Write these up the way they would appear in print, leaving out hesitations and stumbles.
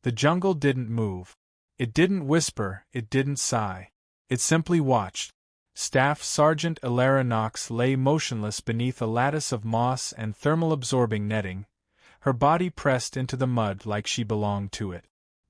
The jungle didn't move. It didn't whisper, it didn't sigh. It simply watched. Staff Sergeant Elara Knox lay motionless beneath a lattice of moss and thermal-absorbing netting, her body pressed into the mud like she belonged to it.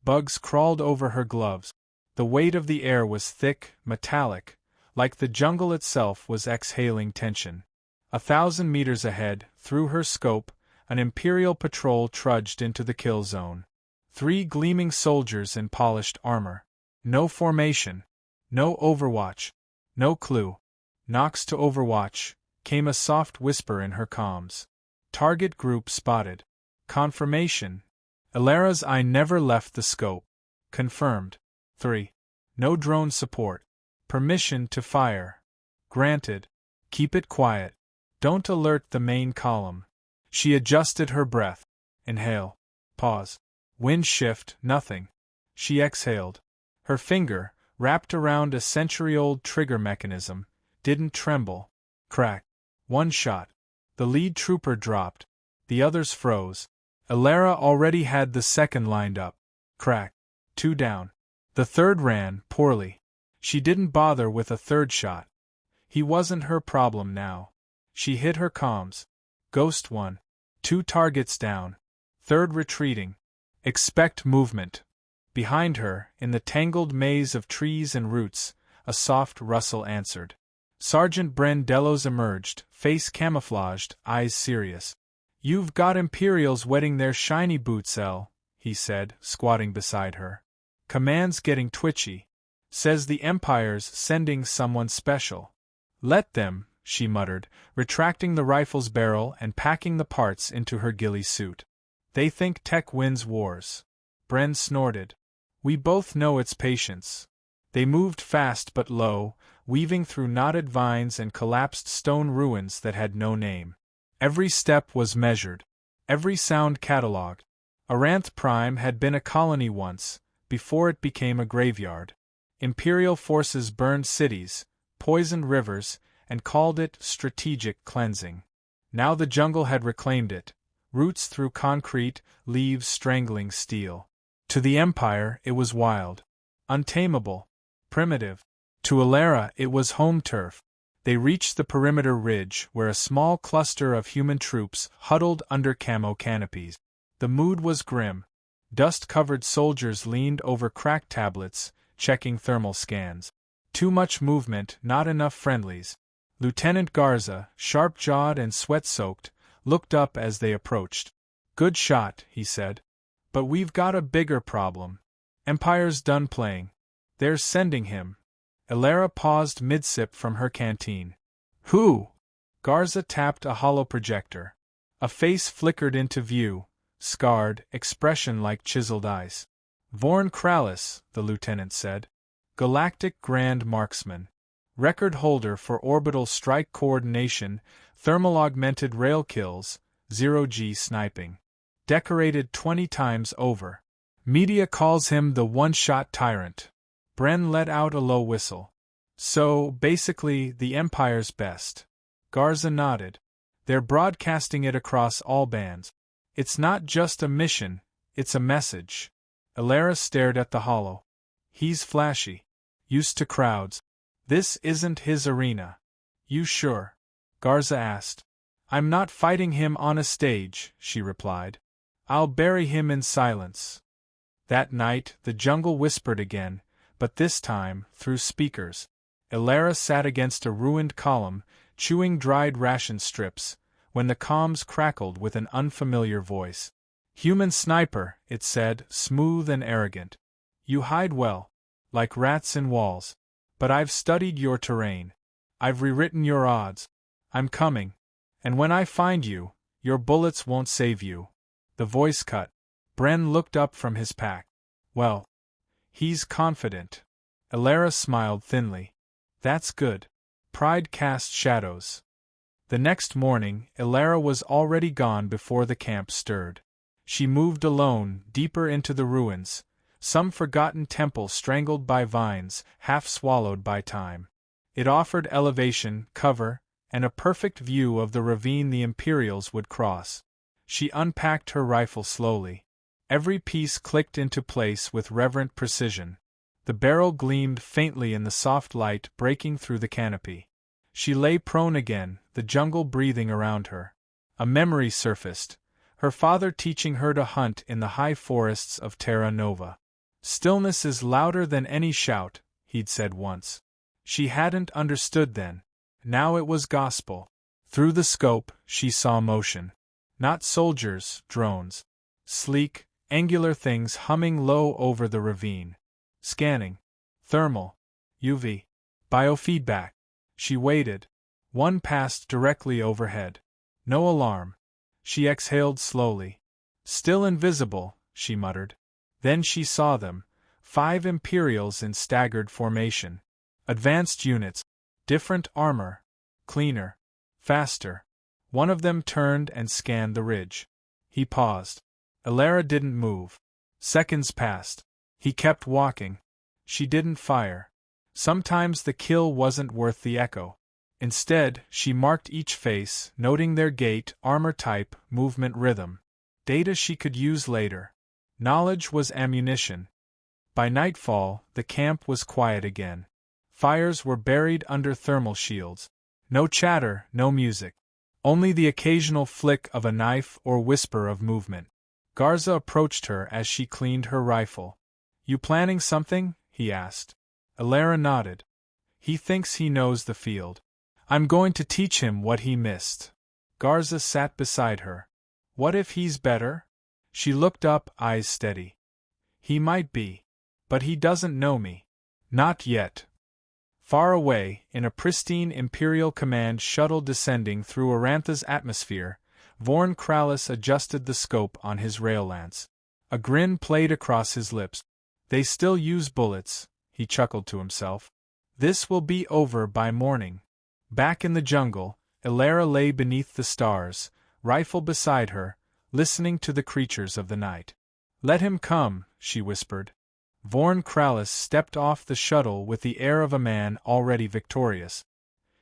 Bugs crawled over her gloves. The weight of the air was thick, metallic, like the jungle itself was exhaling tension. 1,000 meters ahead, through her scope, an Imperial patrol trudged into the kill zone. 3 gleaming soldiers in polished armor. No formation. No overwatch. No clue. Knox to overwatch, came a soft whisper in her comms. Target group spotted. Confirmation. Elara's eye never left the scope. Confirmed. 3. No drone support. Permission to fire. Granted. Keep it quiet. Don't alert the main column. She adjusted her breath. Inhale. Pause. Wind shift, nothing. She exhaled. Her finger, wrapped around a century-old trigger mechanism, didn't tremble. Crack. 1 shot. The lead trooper dropped. The others froze. Elara already had the second lined up. Crack. 2 down. The third ran, poorly. She didn't bother with a third shot. He wasn't her problem now. She hit her comms. Ghost 1. 2 targets down. Third retreating. Expect movement. Behind her, in the tangled maze of trees and roots, a soft rustle answered. Sergeant Bren Delos emerged, face camouflaged, eyes serious. "You've got Imperials wetting their shiny boots, El," he said, squatting beside her. "Command's getting twitchy. Says the Empire's sending someone special." "Let them," she muttered, retracting the rifle's barrel and packing the parts into her ghillie suit. "They think tech wins wars." Bren snorted. "We both know it's patience." They moved fast but low, weaving through knotted vines and collapsed stone ruins that had no name. Every step was measured. Every sound catalogued. Aranth Prime had been a colony once, before it became a graveyard. Imperial forces burned cities, poisoned rivers, and called it strategic cleansing. Now the jungle had reclaimed it. Roots through concrete, leaves strangling steel. To the Empire, it was wild. Untamable. Primitive. To Elara, it was home turf. They reached the perimeter ridge, where a small cluster of human troops huddled under camo canopies. The mood was grim. Dust-covered soldiers leaned over cracked tablets, checking thermal scans. Too much movement, not enough friendlies. Lieutenant Garza, sharp-jawed and sweat-soaked, looked up as they approached. "Good shot," he said. "But we've got a bigger problem. Empire's done playing. They're sending him." Elara paused mid-sip from her canteen. "Who?" Garza tapped a hollow projector. A face flickered into view, scarred, expression like chiseled ice. "Vorn Kralis," the lieutenant said. "Galactic Grand Marksman. Record holder for orbital strike coordination, thermal-augmented rail kills, 0G sniping. Decorated 20 times over. Media calls him the one-shot tyrant." Bren let out a low whistle. "So, basically, the Empire's best." Garza nodded. "They're broadcasting it across all bands. It's not just a mission, it's a message." Elara stared at the hollow. "He's flashy. Used to crowds. This isn't his arena." "You sure?" Garza asked. "I'm not fighting him on a stage," she replied. "I'll bury him in silence." That night, the jungle whispered again, but this time, through speakers. Elara sat against a ruined column, chewing dried ration strips, when the comms crackled with an unfamiliar voice. "Human sniper," it said, smooth and arrogant. "You hide well, like rats in walls. But I've studied your terrain. I've rewritten your odds. I'm coming. And when I find you, your bullets won't save you." The voice cut. Bren looked up from his pack. "Well, he's confident." Elara smiled thinly. "That's good." Pride cast shadows. The next morning, Elara was already gone before the camp stirred. She moved alone, deeper into the ruins, some forgotten temple strangled by vines, half swallowed by time. It offered elevation, cover, and a perfect view of the ravine the Imperials would cross. She unpacked her rifle slowly. Every piece clicked into place with reverent precision. The barrel gleamed faintly in the soft light breaking through the canopy. She lay prone again, the jungle breathing around her. A memory surfaced, her father teaching her to hunt in the high forests of Terra Nova. "Stillness is louder than any shout," he'd said once. She hadn't understood then. Now it was gospel. Through the scope, she saw motion. Not soldiers, drones. Sleek, angular things humming low over the ravine. Scanning. Thermal. UV. Biofeedback. She waited. One passed directly overhead. No alarm. She exhaled slowly. "Still invisible," she muttered. Then she saw them. 5 Imperials in staggered formation. Advanced units. Different armor. Cleaner. Faster. One of them turned and scanned the ridge. He paused. Elara didn't move. Seconds passed. He kept walking. She didn't fire. Sometimes the kill wasn't worth the echo. Instead, she marked each face, noting their gait, armor type, movement rhythm. Data she could use later. Knowledge was ammunition. By nightfall, the camp was quiet again. Fires were buried under thermal shields. No chatter, no music. Only the occasional flick of a knife or whisper of movement. Garza approached her as she cleaned her rifle. "You planning something?" he asked. Elara nodded. "He thinks he knows the field. I'm going to teach him what he missed." Garza sat beside her. "What if he's better?" She looked up, eyes steady. "He might be. But he doesn't know me. Not yet." Far away, in a pristine Imperial Command shuttle descending through Arantha's atmosphere, Vorn Kralis adjusted the scope on his rail lance. A grin played across his lips. "They still use bullets," he chuckled to himself. "This will be over by morning." Back in the jungle, Elara lay beneath the stars, rifle beside her, listening to the creatures of the night. "Let him come," she whispered. Vorn Kralis stepped off the shuttle with the air of a man already victorious.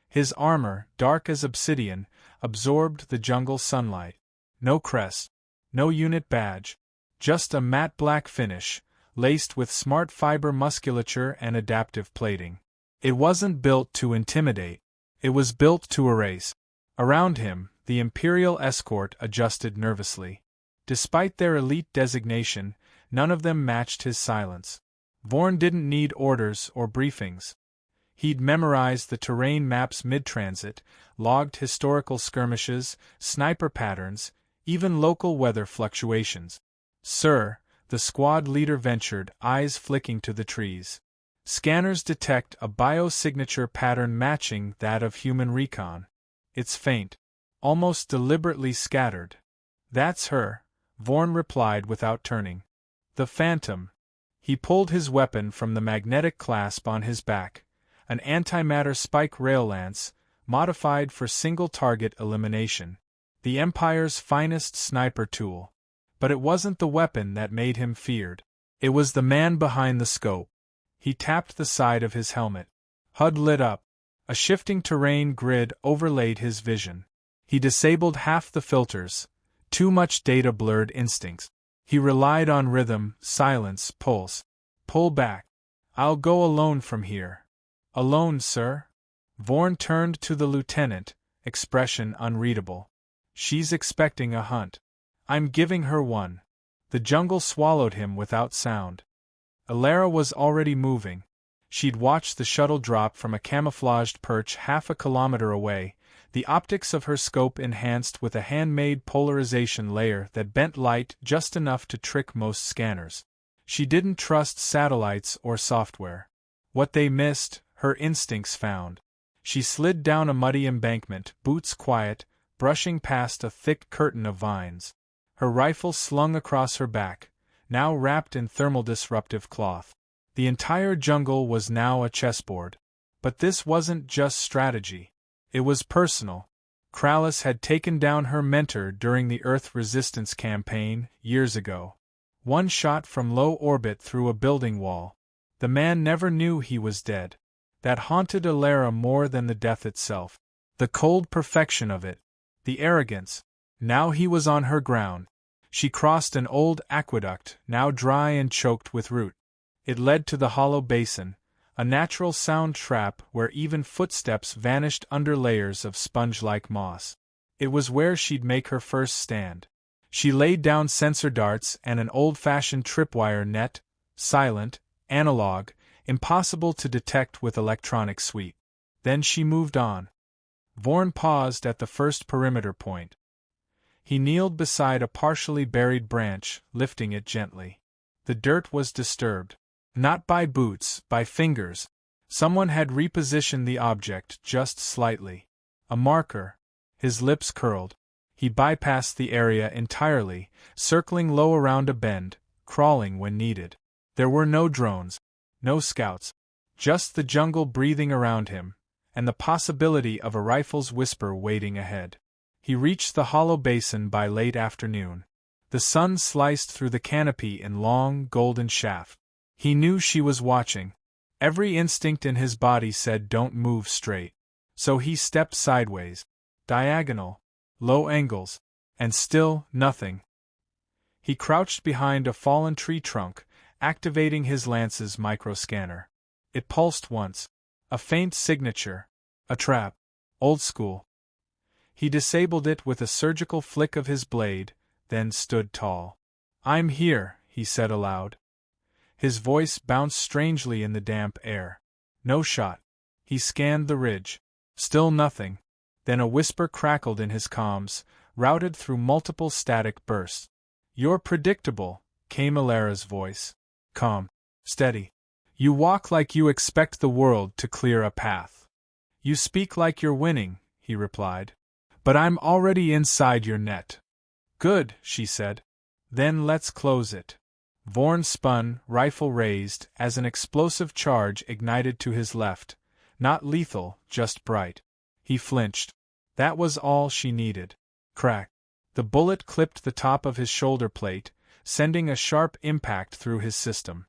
His armor, dark as obsidian, absorbed the jungle sunlight. No crest, no unit badge, just a matte black finish, laced with smart fiber musculature and adaptive plating. It wasn't built to intimidate. It was built to erase. Around him, the Imperial escort adjusted nervously. Despite their elite designation, none of them matched his silence. Vorn didn't need orders or briefings. He'd memorized the terrain maps mid-transit, logged historical skirmishes, sniper patterns, even local weather fluctuations. "Sir," the squad leader ventured, eyes flicking to the trees. "Scanners detect a biosignature pattern matching that of human recon. It's faint. Almost deliberately scattered." "That's her," Vorn replied without turning. "The Phantom." He pulled his weapon from the magnetic clasp on his back, an antimatter spike rail lance, modified for single-target elimination. The Empire's finest sniper tool. But it wasn't the weapon that made him feared. It was the man behind the scope. He tapped the side of his helmet. HUD lit up. A shifting terrain grid overlaid his vision. He disabled half the filters. Too much data blurred instincts. He relied on rhythm, silence, pulse. "Pull back. I'll go alone from here." "Alone, sir?" Vorn turned to the lieutenant, expression unreadable. "She's expecting a hunt. I'm giving her one." The jungle swallowed him without sound. Elara was already moving. She'd watched the shuttle drop from a camouflaged perch half a kilometer away, the optics of her scope enhanced with a handmade polarization layer that bent light just enough to trick most scanners. She didn't trust satellites or software. What they missed, her instincts found. She slid down a muddy embankment, boots quiet, brushing past a thick curtain of vines. Her rifle slung across her back, now wrapped in thermal disruptive cloth. The entire jungle was now a chessboard. But this wasn't just strategy. It was personal. Kralis had taken down her mentor during the Earth resistance campaign, years ago. One shot from low orbit through a building wall. The man never knew he was dead. That haunted Elara more than the death itself. The cold perfection of it. The arrogance. Now he was on her ground. She crossed an old aqueduct, now dry and choked with root. It led to the hollow basin, a natural sound trap where even footsteps vanished under layers of sponge-like moss. It was where she'd make her first stand. She laid down sensor darts and an old-fashioned tripwire net, silent, analog, impossible to detect with electronic sweep. Then she moved on. Vorn paused at the first perimeter point. He kneeled beside a partially buried branch, lifting it gently. The dirt was disturbed. Not by boots, by fingers. Someone had repositioned the object just slightly. A marker. His lips curled. He bypassed the area entirely, circling low around a bend, crawling when needed. There were no drones, no scouts, just the jungle breathing around him, and the possibility of a rifle's whisper waiting ahead. He reached the hollow basin by late afternoon. The sun sliced through the canopy in long, golden shaft. He knew she was watching. Every instinct in his body said don't move straight. So he stepped sideways. Diagonal. Low angles. And still, nothing. He crouched behind a fallen tree trunk, activating his lance's microscanner. It pulsed once. A faint signature. A trap. Old school. He disabled it with a surgical flick of his blade, then stood tall. "I'm here," he said aloud. His voice bounced strangely in the damp air. No shot. He scanned the ridge. Still nothing. Then a whisper crackled in his comms, routed through multiple static bursts. "You're predictable," came Alara's voice. "Calm. Steady. You walk like you expect the world to clear a path. You speak like you're winning," he replied. "But I'm already inside your net." "Good," she said. "Then let's close it." Vorn spun, rifle raised, as an explosive charge ignited to his left. Not lethal, just bright. He flinched. That was all she needed. Crack. The bullet clipped the top of his shoulder plate, sending a sharp impact through his system.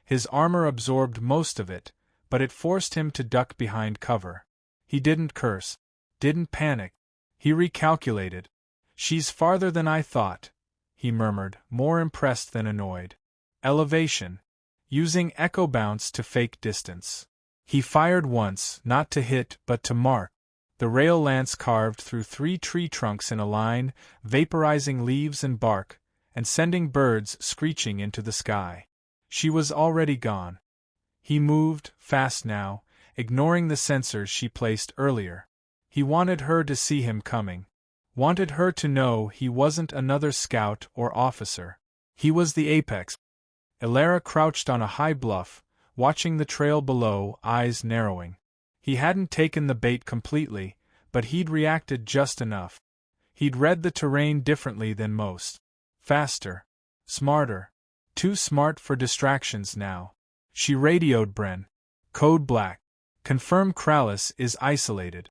His armor absorbed most of it, but it forced him to duck behind cover. He didn't curse. Didn't panic. He recalculated. "She's farther than I thought," he murmured, more impressed than annoyed. Elevation. Using echo bounce to fake distance. He fired once, not to hit, but to mark. The rail lance carved through 3 tree trunks in a line, vaporizing leaves and bark, and sending birds screeching into the sky. She was already gone. He moved, fast now, ignoring the sensors she placed earlier. He wanted her to see him coming. Wanted her to know he wasn't another scout or officer. He was the apex. Alara crouched on a high bluff, watching the trail below, eyes narrowing. He hadn't taken the bait completely, but he'd reacted just enough. He'd read the terrain differently than most. Faster. Smarter. Too smart for distractions now. She radioed Bren. "Code Black. Confirm Kralis is isolated.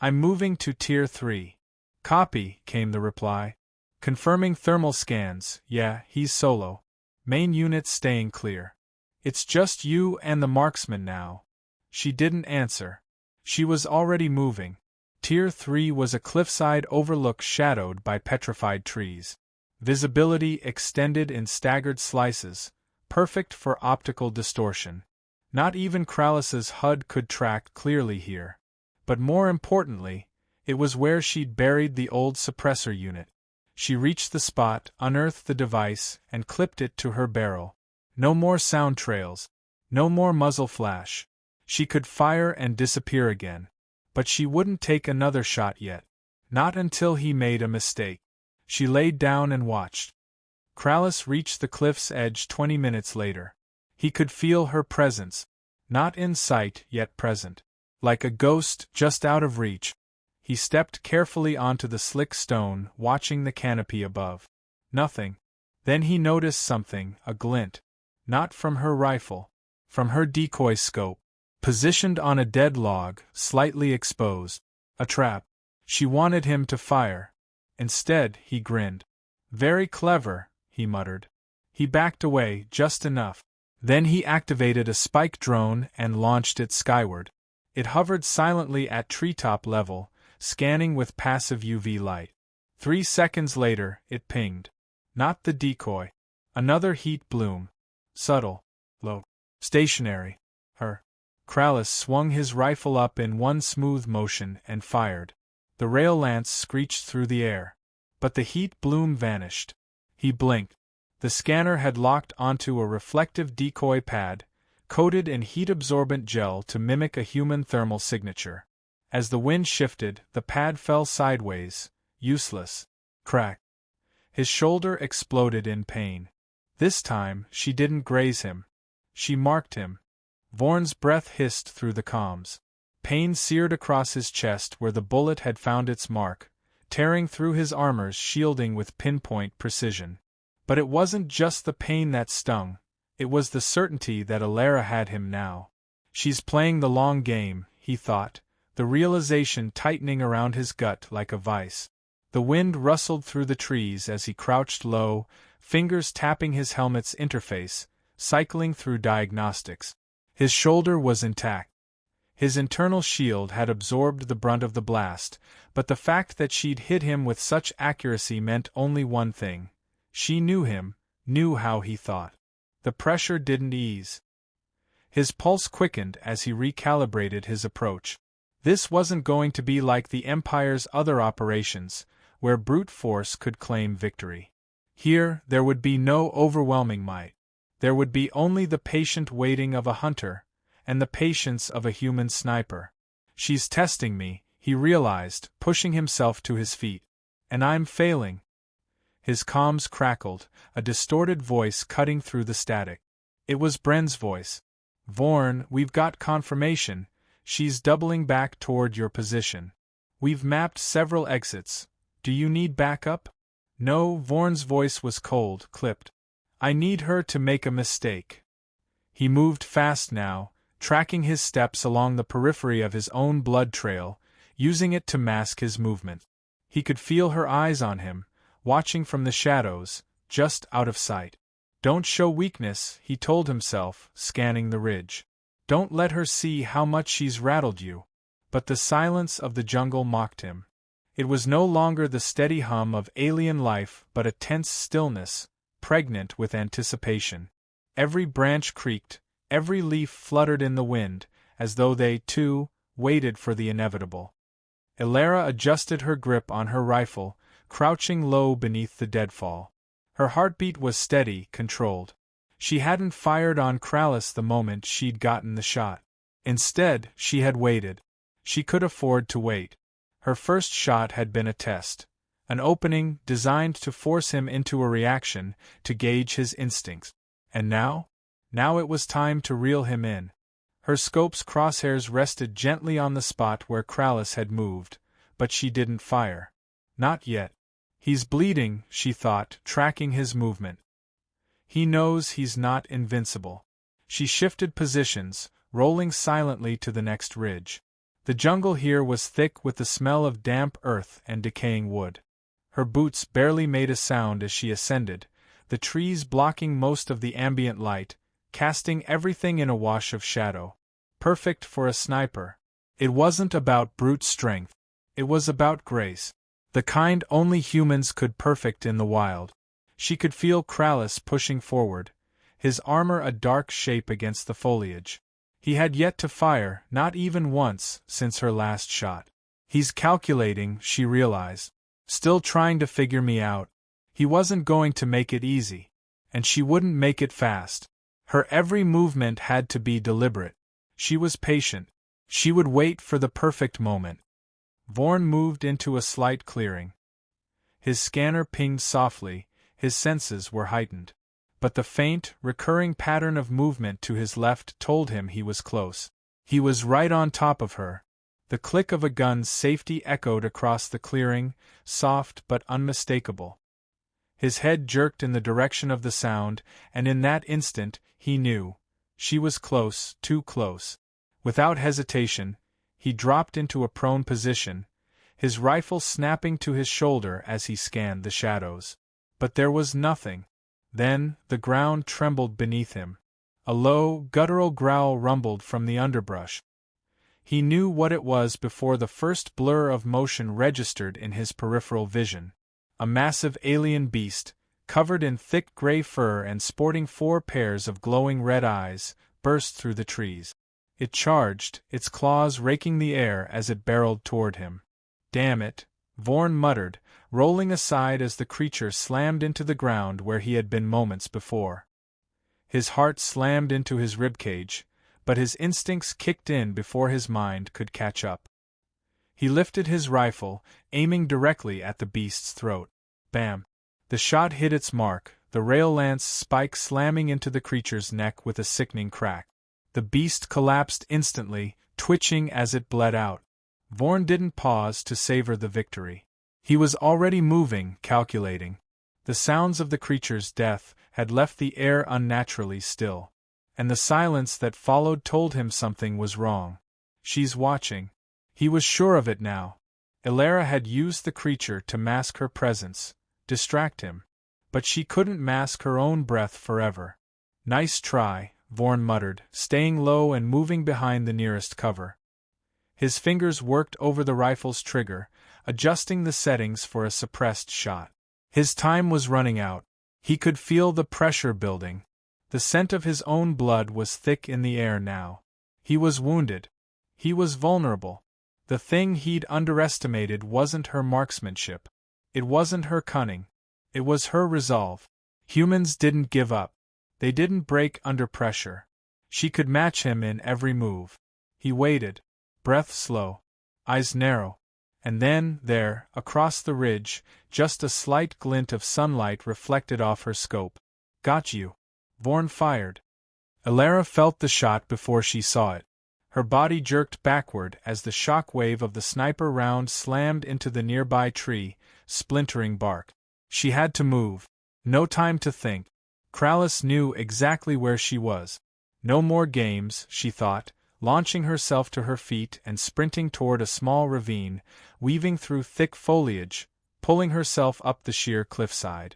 I'm moving to Tier 3. "Copy," came the reply. "Confirming thermal scans, yeah, he's solo. Main unit staying clear. It's just you and the marksman now." She didn't answer. She was already moving. Tier 3 was a cliffside overlook shadowed by petrified trees. Visibility extended in staggered slices, perfect for optical distortion. Not even Kralis's HUD could track clearly here. But more importantly, it was where she'd buried the old suppressor unit. She reached the spot, unearthed the device, and clipped it to her barrel. No more sound trails. No more muzzle flash. She could fire and disappear again. But she wouldn't take another shot yet. Not until he made a mistake. She laid down and watched. Kralis reached the cliff's edge 20 minutes later. He could feel her presence. Not in sight, yet present. Like a ghost just out of reach. He stepped carefully onto the slick stone, watching the canopy above. Nothing. Then he noticed something, a glint. Not from her rifle. From her decoy scope. Positioned on a dead log, slightly exposed. A trap. She wanted him to fire. Instead, he grinned. "Very clever," he muttered. He backed away, just enough. Then he activated a spike drone and launched it skyward. It hovered silently at treetop level, scanning with passive UV light. 3 seconds later, it pinged. Not the decoy. Another heat bloom. Subtle. Low. Stationary. Her. Kralis swung his rifle up in one smooth motion and fired. The rail lance screeched through the air. But the heat bloom vanished. He blinked. The scanner had locked onto a reflective decoy pad, coated in heat-absorbent gel to mimic a human thermal signature. As the wind shifted, the pad fell sideways, useless. Crack. His shoulder exploded in pain. This time, she didn't graze him. She marked him. Vorn's breath hissed through the comms. Pain seared across his chest where the bullet had found its mark, tearing through his armor's shielding with pinpoint precision. But it wasn't just the pain that stung, it was the certainty that Alara had him now. She's playing the long game, he thought, the realization tightening around his gut like a vice. The wind rustled through the trees as he crouched low, fingers tapping his helmet's interface, cycling through diagnostics. His shoulder was intact. His internal shield had absorbed the brunt of the blast, but the fact that she'd hit him with such accuracy meant only one thing. She knew him, knew how he thought. The pressure didn't ease. His pulse quickened as he recalibrated his approach. This wasn't going to be like the Empire's other operations, where brute force could claim victory. Here, there would be no overwhelming might. There would be only the patient waiting of a hunter, and the patience of a human sniper. She's testing me, he realized, pushing himself to his feet. And I'm failing. His comms crackled, a distorted voice cutting through the static. It was Bren's voice. Vorn, we've got confirmation. She's doubling back toward your position. We've mapped several exits. Do you need backup? No, Vorn's voice was cold, clipped. I need her to make a mistake. He moved fast now, tracking his steps along the periphery of his own blood trail, using it to mask his movement. He could feel her eyes on him, watching from the shadows, just out of sight. Don't show weakness, he told himself, scanning the ridge. Don't let her see how much she's rattled you. But the silence of the jungle mocked him. It was no longer the steady hum of alien life but a tense stillness, pregnant with anticipation. Every branch creaked, every leaf fluttered in the wind, as though they, too, waited for the inevitable. Alara adjusted her grip on her rifle, crouching low beneath the deadfall. Her heartbeat was steady, controlled. She hadn't fired on Kralis the moment she'd gotten the shot. Instead, she had waited. She could afford to wait. Her first shot had been a test. An opening designed to force him into a reaction, to gauge his instincts. And now? Now it was time to reel him in. Her scope's crosshairs rested gently on the spot where Kralis had moved, but she didn't fire. Not yet. He's bleeding, she thought, tracking his movement. He knows he's not invincible. She shifted positions, rolling silently to the next ridge. The jungle here was thick with the smell of damp earth and decaying wood. Her boots barely made a sound as she ascended, the trees blocking most of the ambient light, casting everything in a wash of shadow. Perfect for a sniper. It wasn't about brute strength. It was about grace. The kind only humans could perfect in the wild. She could feel Kralis pushing forward, his armor a dark shape against the foliage. He had yet to fire, not even once, since her last shot. He's calculating, she realized. Still trying to figure me out. He wasn't going to make it easy. And she wouldn't make it fast. Her every movement had to be deliberate. She was patient. She would wait for the perfect moment. Vorn moved into a slight clearing. His scanner pinged softly, his senses were heightened. But the faint, recurring pattern of movement to his left told him he was close. He was right on top of her. The click of a gun's safety echoed across the clearing, soft but unmistakable. His head jerked in the direction of the sound, and in that instant, he knew. She was close, too close. Without hesitation, he dropped into a prone position, his rifle snapping to his shoulder as he scanned the shadows. But there was nothing. Then, the ground trembled beneath him. A low, guttural growl rumbled from the underbrush. He knew what it was before the first blur of motion registered in his peripheral vision. A massive alien beast, covered in thick gray fur and sporting 4 pairs of glowing red eyes, burst through the trees. It charged, its claws raking the air as it barreled toward him. "Damn it," Vorn muttered, rolling aside as the creature slammed into the ground where he had been moments before. His heart slammed into his ribcage, but his instincts kicked in before his mind could catch up. He lifted his rifle, aiming directly at the beast's throat. Bam! The shot hit its mark, the rail lance spike slamming into the creature's neck with a sickening crack. The beast collapsed instantly, twitching as it bled out. Vorn didn't pause to savor the victory. He was already moving, calculating. The sounds of the creature's death had left the air unnaturally still, and the silence that followed told him something was wrong. She's watching. He was sure of it now. Elara had used the creature to mask her presence, distract him. But she couldn't mask her own breath forever. "Nice try," Vorn muttered, staying low and moving behind the nearest cover. His fingers worked over the rifle's trigger, adjusting the settings for a suppressed shot. His time was running out. He could feel the pressure building. The scent of his own blood was thick in the air now. He was wounded. He was vulnerable. The thing he'd underestimated wasn't her marksmanship. It wasn't her cunning. It was her resolve. Humans didn't give up. They didn't break under pressure. She could match him in every move. He waited, breath slow, eyes narrow. And then, there, across the ridge, just a slight glint of sunlight reflected off her scope. "Got you." Vorn fired. Elara felt the shot before she saw it. Her body jerked backward as the shock wave of the sniper round slammed into the nearby tree, splintering bark. She had to move. No time to think. Kralis knew exactly where she was. No more games, she thought, launching herself to her feet and sprinting toward a small ravine, weaving through thick foliage, pulling herself up the sheer cliffside.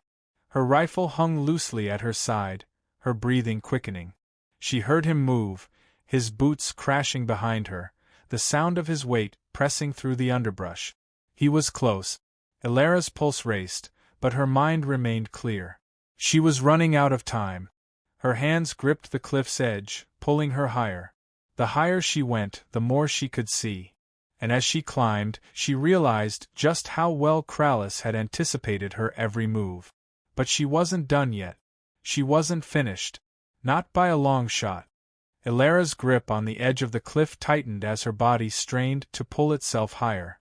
Her rifle hung loosely at her side, her breathing quickening. She heard him move, his boots crashing behind her, the sound of his weight pressing through the underbrush. He was close. Elara's pulse raced, but her mind remained clear. She was running out of time. Her hands gripped the cliff's edge, pulling her higher. The higher she went, the more she could see. And as she climbed, she realized just how well Kralis had anticipated her every move. But she wasn't done yet. She wasn't finished. Not by a long shot. Elara's grip on the edge of the cliff tightened as her body strained to pull itself higher.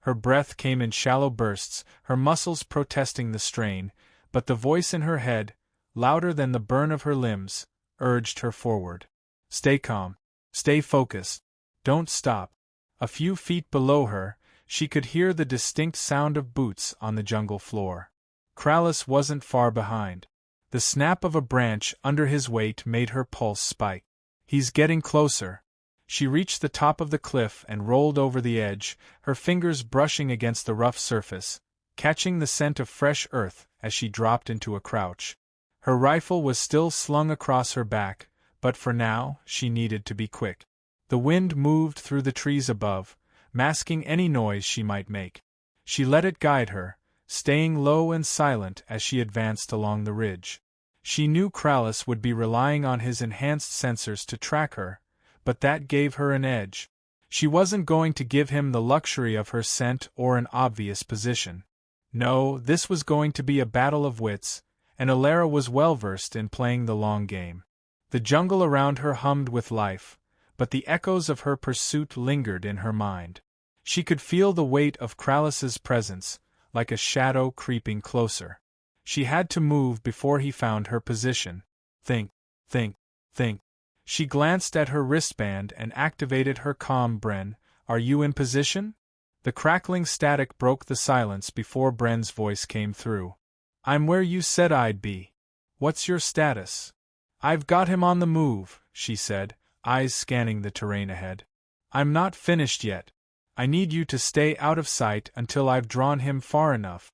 Her breath came in shallow bursts, her muscles protesting the strain, but the voice in her head, louder than the burn of her limbs, urged her forward. "Stay calm. Stay focused. Don't stop." A few feet below her, she could hear the distinct sound of boots on the jungle floor. Kralis wasn't far behind. The snap of a branch under his weight made her pulse spike. "He's getting closer." She reached the top of the cliff and rolled over the edge, her fingers brushing against the rough surface, catching the scent of fresh earth as she dropped into a crouch. Her rifle was still slung across her back, but for now, she needed to be quick. The wind moved through the trees above, masking any noise she might make. She let it guide her, staying low and silent as she advanced along the ridge. She knew Kralis would be relying on his enhanced sensors to track her, but that gave her an edge. She wasn't going to give him the luxury of her scent or an obvious position. No, this was going to be a battle of wits, and Elara was well versed in playing the long game. The jungle around her hummed with life, but the echoes of her pursuit lingered in her mind. She could feel the weight of Kralis's presence, like a shadow creeping closer. She had to move before he found her position. Think. She glanced at her wristband and activated her comm. "Bren, are you in position?" The crackling static broke the silence before Bren's voice came through. "I'm where you said I'd be. What's your status?" "I've got him on the move," she said, eyes scanning the terrain ahead. "I'm not finished yet. I need you to stay out of sight until I've drawn him far enough.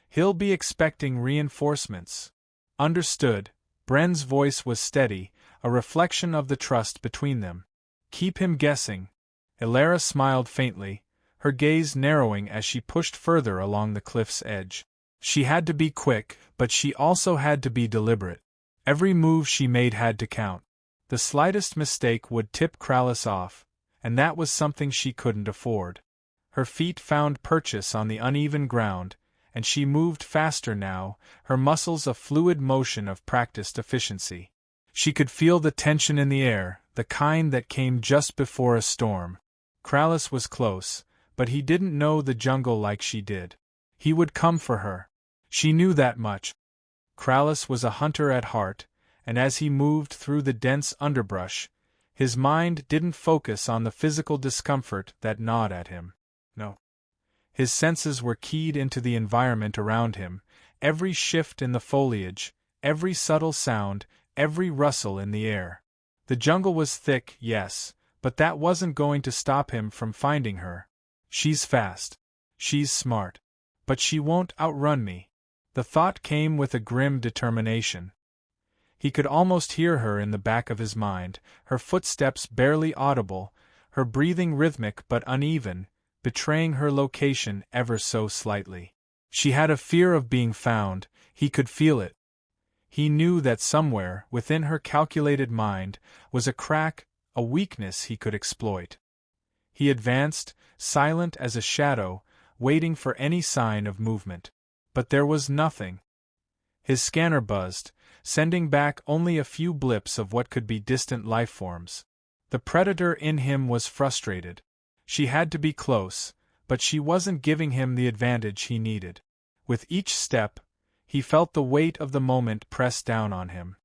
He'll be expecting reinforcements." "Understood." Bren's voice was steady, a reflection of the trust between them. "Keep him guessing." Elara smiled faintly, her gaze narrowing as she pushed further along the cliff's edge. She had to be quick, but she also had to be deliberate. Every move she made had to count. The slightest mistake would tip Kralis off, and that was something she couldn't afford. Her feet found purchase on the uneven ground, and she moved faster now, her muscles a fluid motion of practiced efficiency. She could feel the tension in the air, the kind that came just before a storm. Kralis was close, but he didn't know the jungle like she did. He would come for her. She knew that much. Kralis was a hunter at heart, and as he moved through the dense underbrush, his mind didn't focus on the physical discomfort that gnawed at him. No. His senses were keyed into the environment around him, every shift in the foliage, every subtle sound, every rustle in the air. The jungle was thick, yes, but that wasn't going to stop him from finding her. She's fast. She's smart. But she won't outrun me. The thought came with a grim determination. He could almost hear her in the back of his mind, her footsteps barely audible, her breathing rhythmic but uneven, betraying her location ever so slightly. She had a fear of being found, he could feel it. He knew that somewhere, within her calculated mind, was a crack, a weakness he could exploit. He advanced, silent as a shadow, waiting for any sign of movement. But there was nothing. His scanner buzzed, sending back only a few blips of what could be distant lifeforms. The predator in him was frustrated. She had to be close, but she wasn't giving him the advantage he needed. With each step, he felt the weight of the moment press down on him.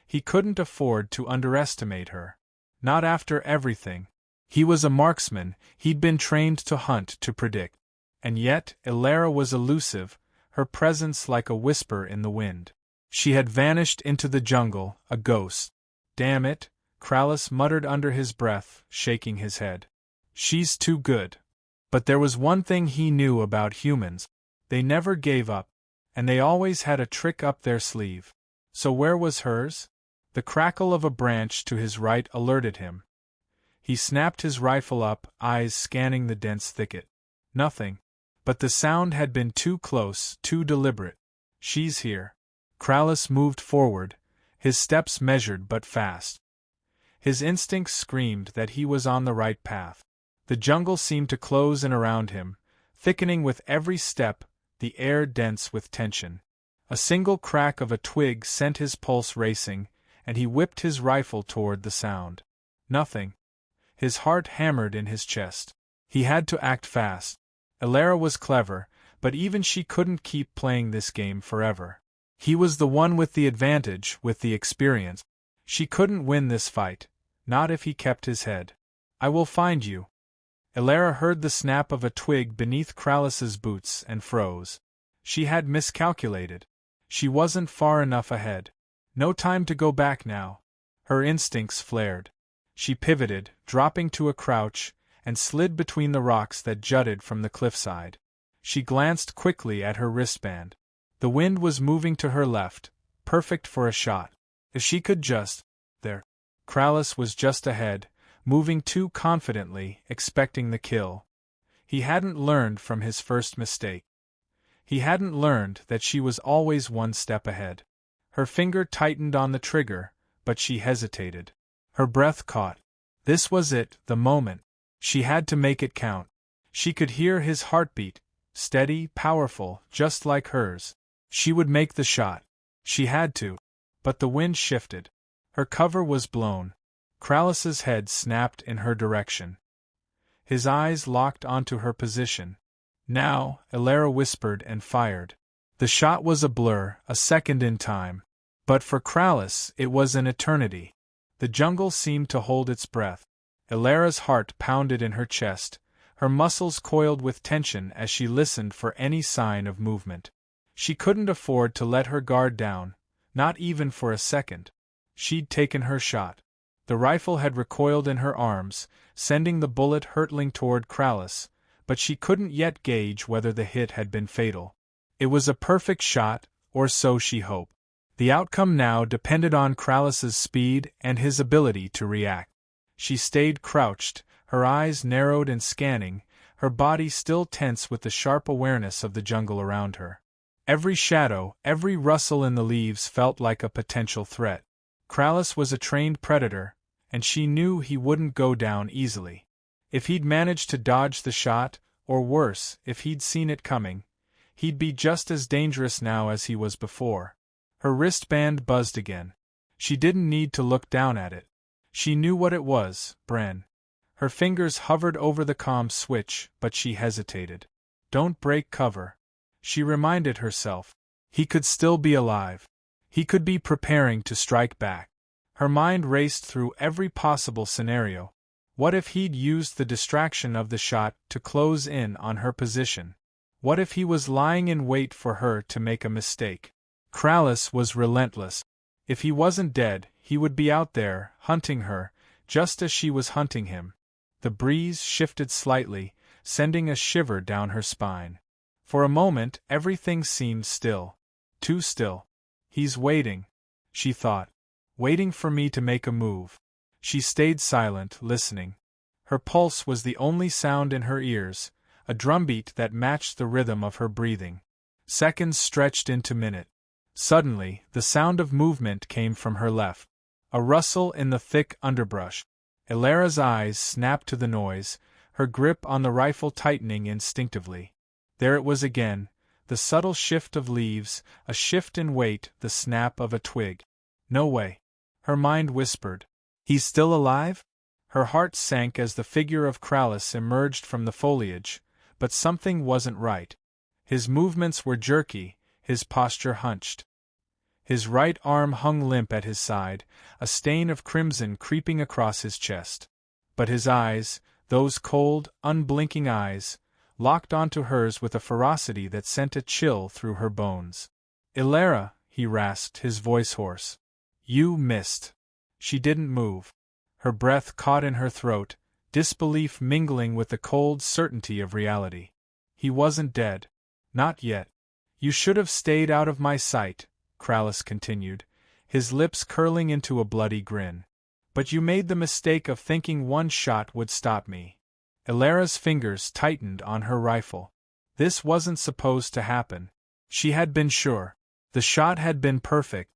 He couldn't afford to underestimate her. Not after everything. He was a marksman, he'd been trained to hunt, to predict. And yet, Elara was elusive, her presence like a whisper in the wind. She had vanished into the jungle, a ghost. Damn it, Kralis muttered under his breath, shaking his head. She's too good. But there was one thing he knew about humans. They never gave up, and they always had a trick up their sleeve. So where was hers? The crackle of a branch to his right alerted him. He snapped his rifle up, eyes scanning the dense thicket. Nothing. But the sound had been too close, too deliberate. She's here. Kralis moved forward, his steps measured but fast. His instincts screamed that he was on the right path. The jungle seemed to close in around him, thickening with every step, the air dense with tension. A single crack of a twig sent his pulse racing, and he whipped his rifle toward the sound. Nothing. His heart hammered in his chest. He had to act fast. Elara was clever, but even she couldn't keep playing this game forever. He was the one with the advantage, with the experience. She couldn't win this fight, not if he kept his head. I will find you. Elara heard the snap of a twig beneath Kralis's boots and froze. She had miscalculated. She wasn't far enough ahead. No time to go back now. Her instincts flared. She pivoted, dropping to a crouch, and slid between the rocks that jutted from the cliffside. She glanced quickly at her wristband. The wind was moving to her left, perfect for a shot. If she could just... There. Kralis was just ahead, moving too confidently, expecting the kill. He hadn't learned from his first mistake. He hadn't learned that she was always one step ahead. Her finger tightened on the trigger, but she hesitated. Her breath caught. This was it, the moment. She had to make it count. She could hear his heartbeat, steady, powerful, just like hers. She would make the shot. She had to. But the wind shifted. Her cover was blown. Kralis's head snapped in her direction. His eyes locked onto her position. Now, Elara whispered and fired. The shot was a blur, a second in time. But for Kralis, it was an eternity. The jungle seemed to hold its breath. Elara's heart pounded in her chest, her muscles coiled with tension as she listened for any sign of movement. She couldn't afford to let her guard down, not even for a second. She'd taken her shot. The rifle had recoiled in her arms, sending the bullet hurtling toward Kralis, but she couldn't yet gauge whether the hit had been fatal. It was a perfect shot, or so she hoped. The outcome now depended on Kralis's speed and his ability to react. She stayed crouched, her eyes narrowed and scanning, her body still tense with the sharp awareness of the jungle around her. Every shadow, every rustle in the leaves felt like a potential threat. Kralis was a trained predator, and she knew he wouldn't go down easily. If he'd managed to dodge the shot, or worse, if he'd seen it coming, he'd be just as dangerous now as he was before. Her wristband buzzed again. She didn't need to look down at it. She knew what it was, Bren. Her fingers hovered over the comm switch, but she hesitated. Don't break cover. She reminded herself. He could still be alive. He could be preparing to strike back. Her mind raced through every possible scenario. What if he'd used the distraction of the shot to close in on her position? What if he was lying in wait for her to make a mistake? Kralis was relentless. If he wasn't dead, he would be out there, hunting her, just as she was hunting him. The breeze shifted slightly, sending a shiver down her spine. For a moment, everything seemed still. Too still. He's waiting, she thought. Waiting for me to make a move. She stayed silent, listening. Her pulse was the only sound in her ears, a drumbeat that matched the rhythm of her breathing. Seconds stretched into minutes. Suddenly, the sound of movement came from her left. A rustle in the thick underbrush. Ilara's eyes snapped to the noise, her grip on the rifle tightening instinctively. There it was again, the subtle shift of leaves, a shift in weight, the snap of a twig. No way. Her mind whispered. He's still alive? Her heart sank as the figure of Kralis emerged from the foliage, but something wasn't right. His movements were jerky, his posture hunched. His right arm hung limp at his side, a stain of crimson creeping across his chest. But his eyes, those cold, unblinking eyes, locked onto hers with a ferocity that sent a chill through her bones. Ilara, he rasped, his voice hoarse. You missed. She didn't move. Her breath caught in her throat, disbelief mingling with the cold certainty of reality. He wasn't dead. Not yet. You should have stayed out of my sight, Kralis continued, his lips curling into a bloody grin. But you made the mistake of thinking one shot would stop me. Ilara's fingers tightened on her rifle. This wasn't supposed to happen. She had been sure. The shot had been perfect.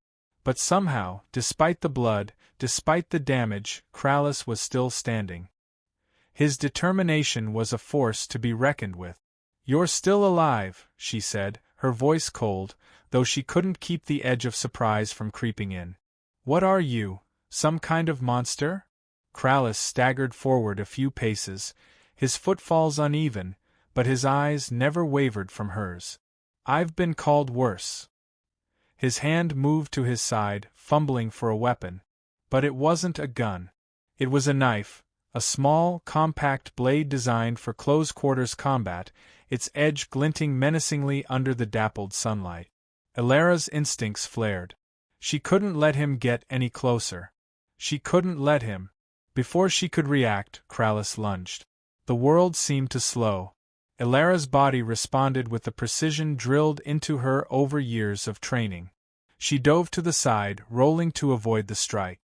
But somehow, despite the blood, despite the damage, Kralis was still standing. His determination was a force to be reckoned with. You're still alive, she said, her voice cold, though she couldn't keep the edge of surprise from creeping in. What are you, some kind of monster? Kralis staggered forward a few paces, his footfalls uneven, but his eyes never wavered from hers. I've been called worse. His hand moved to his side, fumbling for a weapon. But it wasn't a gun. It was a knife, a small, compact blade designed for close-quarters combat, its edge glinting menacingly under the dappled sunlight. Ilara's instincts flared. She couldn't let him get any closer. She couldn't let him. Before she could react, Kralis lunged. The world seemed to slow. Ilara's body responded with the precision drilled into her over years of training. She dove to the side, rolling to avoid the strike.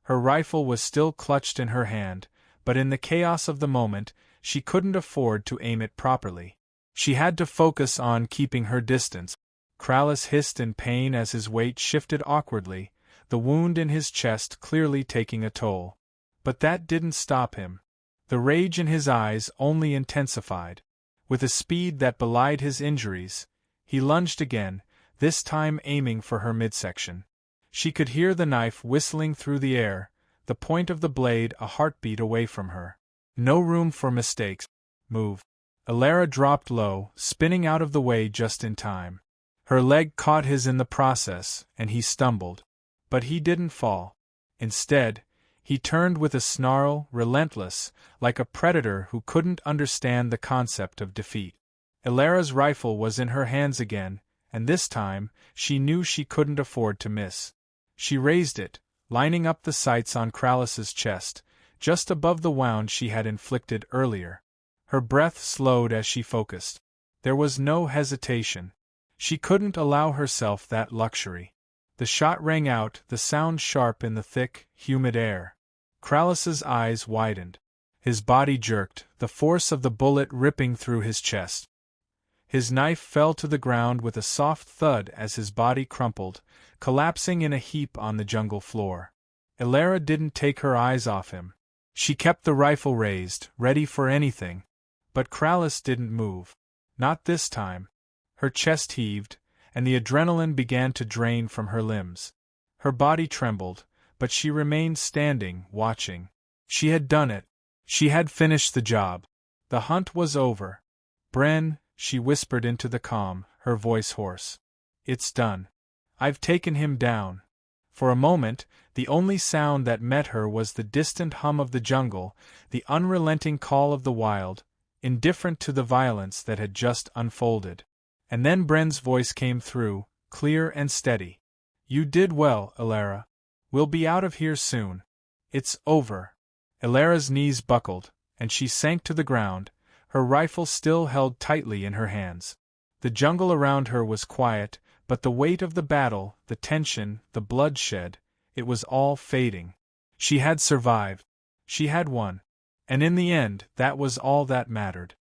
Her rifle was still clutched in her hand, but in the chaos of the moment, she couldn't afford to aim it properly. She had to focus on keeping her distance. Kralis hissed in pain as his weight shifted awkwardly, the wound in his chest clearly taking a toll. But that didn't stop him. The rage in his eyes only intensified. With a speed that belied his injuries, he lunged again, this time aiming for her midsection. She could hear the knife whistling through the air, the point of the blade a heartbeat away from her. No room for mistakes. Move. Ilara dropped low, spinning out of the way just in time. Her leg caught his in the process, and he stumbled. But he didn't fall. Instead, he turned with a snarl, relentless, like a predator who couldn't understand the concept of defeat. Ilara's rifle was in her hands again, and this time, she knew she couldn't afford to miss. She raised it, lining up the sights on Kralis's chest, just above the wound she had inflicted earlier. Her breath slowed as she focused. There was no hesitation. She couldn't allow herself that luxury. The shot rang out, the sound sharp in the thick, humid air. Kralis's eyes widened. His body jerked, the force of the bullet ripping through his chest. His knife fell to the ground with a soft thud as his body crumpled, collapsing in a heap on the jungle floor. Elara didn't take her eyes off him. She kept the rifle raised, ready for anything. But Kralis didn't move. Not this time. Her chest heaved, and the adrenaline began to drain from her limbs. Her body trembled, but she remained standing, watching. She had done it. She had finished the job. The hunt was over. Bren, she whispered into the calm, her voice hoarse. It's done. I've taken him down. For a moment, the only sound that met her was the distant hum of the jungle, the unrelenting call of the wild, indifferent to the violence that had just unfolded. And then Bren's voice came through, clear and steady. You did well, Elara. We'll be out of here soon. It's over. Elara's knees buckled, and she sank to the ground, her rifle still held tightly in her hands. The jungle around her was quiet, but the weight of the battle, the tension, the bloodshed, it was all fading. She had survived. She had won. And in the end, that was all that mattered.